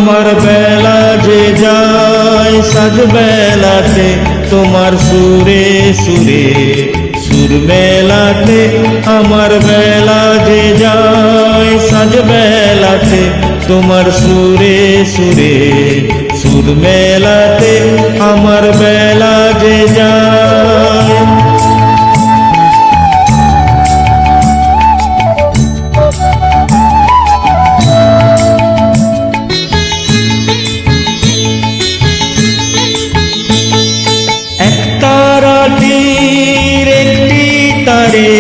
আমার বেলা যে যায় সাজ বেলাতে তোমার সুরে সুরে সুর মেলাতে। আমার বেলা যে যায় সাজ বেলাতে তোমার সুরে সুরে সুর মেলাতে। আমার বেলা যে যায় তারাটির একটি তারে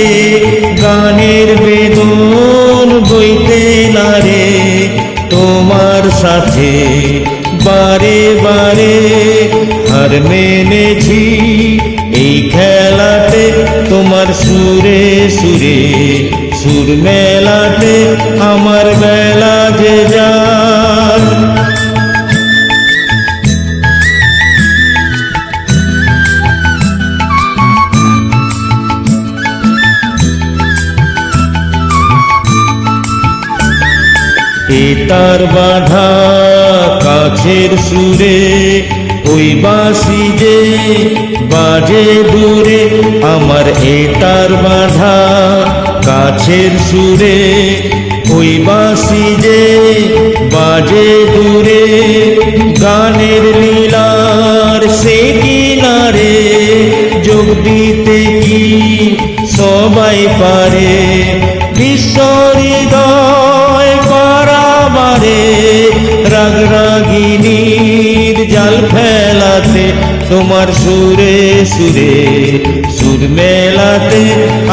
গানের বেদন বইতে নারে তোমার সাথে বারে বারে হার মেনেছি এই খেলাতে। তোমার সুরে সুরে সুর মেলাতে আমার বেলা যে যায়। তার বাঁধা কাছের সুরে ওই বাঁশি যে বাজে দূরে। আমার তার বাঁধা কাছের সুরে ওই বাঁশি যে বাজে দূরে। গানের লীলার সে কিনারে যোগ দিতে কি সবাই পারে। বিশ্ব হৃদয় বারে রাগ রাগিনীর জাল ফেলাতে তোমার সুরে সুরে সুর মেলাতে।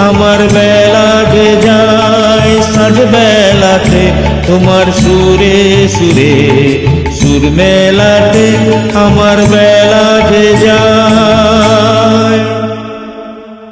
আমার বেলা যে যায় সাজ বেলাতে তোমার সুরে সুরে সুর মেলাতে। আমার বেলা